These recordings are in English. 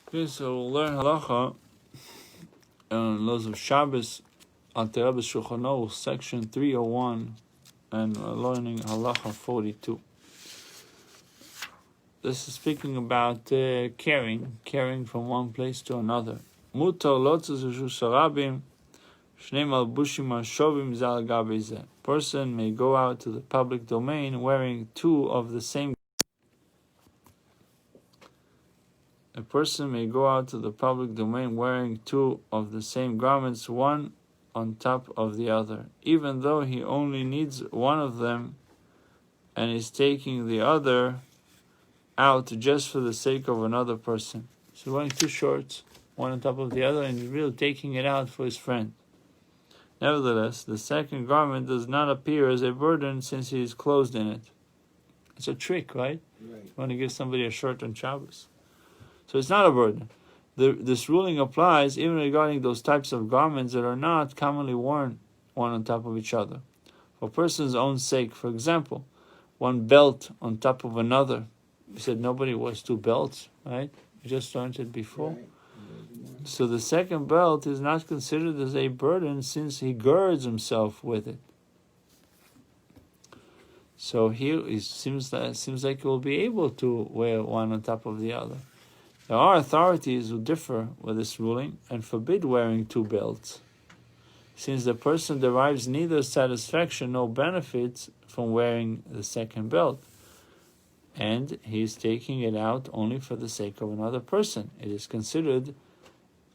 Okay, so we'll learn halacha on laws of Shabbos on Rebbe Shulchan Aruch, section 301, and we're learning halacha 42. This is speaking about carrying from one place to another. Mutar lotzes reshus harabim, shnei malbushim hashovim ze al gabe zeh. Person may go out to the public domain wearing two of the same. A person may go out to the public domain wearing two of the same garments, one on top of the other, even though he only needs one of them and is taking the other out just for the sake of another person. So wearing two shorts, one on top of the other, and he's really taking it out for his friend. Nevertheless, the second garment does not appear as a burden since he is clothed in it. It's a trick, right? You want to give somebody a shirt on Shabbos. So it's not a burden. This ruling applies even regarding those types of garments that are not commonly worn one on top of each other. For a person's own sake, for example, one belt on top of another. We said nobody wears two belts, right? We just learned it before. Right. So the second belt is not considered as a burden since he girds himself with it. So here it seems like he will be able to wear one on top of the other. There are authorities who differ with this ruling and forbid wearing two belts, since the person derives neither satisfaction nor benefits from wearing the second belt, and he is taking it out only for the sake of another person. It is considered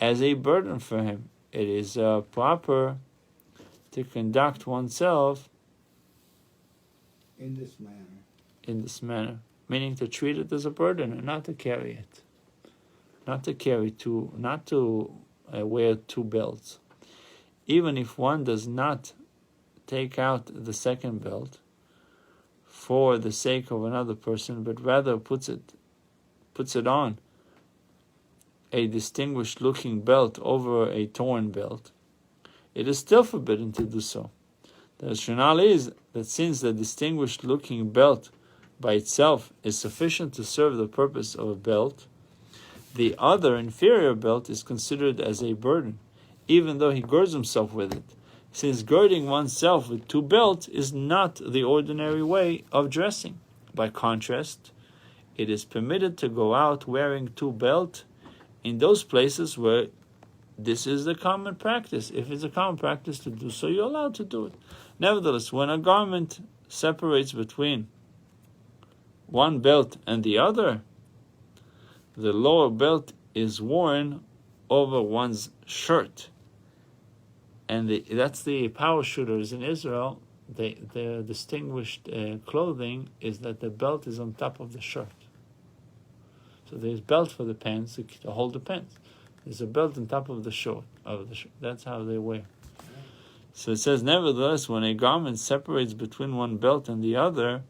as a burden for him. It is proper to conduct oneself in this manner, meaning to treat it as a burden and not to carry it. Not to wear two belts. Even if one does not take out the second belt for the sake of another person, but rather puts it on a distinguished looking belt over a torn belt, it is still forbidden to do so. The rationale is that since the distinguished looking belt by itself is sufficient to serve the purpose of a belt, the other inferior belt is considered as a burden, even though he girds himself with it, since girding oneself with two belts is not the ordinary way of dressing. By contrast, it is permitted to go out wearing two belts in those places where this is the common practice. If it's a common practice to do so, you're allowed to do it. Nevertheless, when a garment separates between one belt and the other, the lower belt is worn over one's shirt. And that's the power shooters in Israel. Their distinguished clothing is that the belt is on top of the shirt. So there's belt for the pants to hold the pants. There's a belt on top of the shirt. That's how they wear. So it says, nevertheless, when a garment separates between one belt and the other,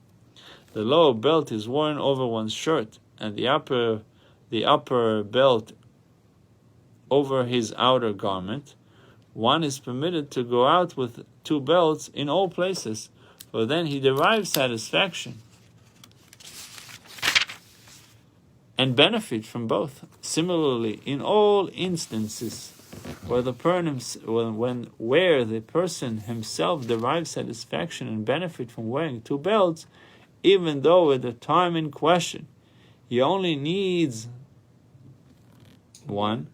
the lower belt is worn over one's shirt, and the upper belt over his outer garment. One is permitted to go out with two belts in all places, for then he derives satisfaction and benefit from both. Similarly, in all instances where the person himself derives satisfaction and benefit from wearing two belts, even though at the time in question he only needs one,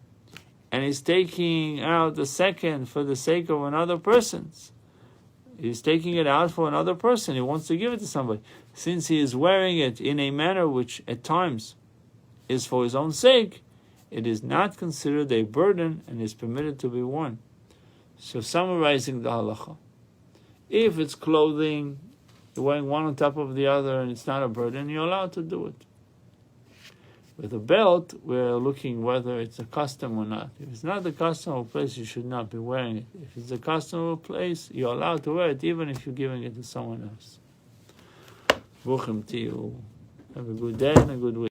and he's taking out the second for the sake of another person's. He's taking it out for another person. He wants to give it to somebody. Since he is wearing it in a manner which at times is for his own sake, it is not considered a burden and is permitted to be worn. So summarizing the halacha, if it's clothing, you're wearing one on top of the other and it's not a burden, you're allowed to do it. With a belt, we're looking whether it's a custom or not. If it's not the custom of a place, you should not be wearing it. If it's a custom of a place, you're allowed to wear it, even if you're giving it to someone else. Bruchim to you. Have a good day and a good week.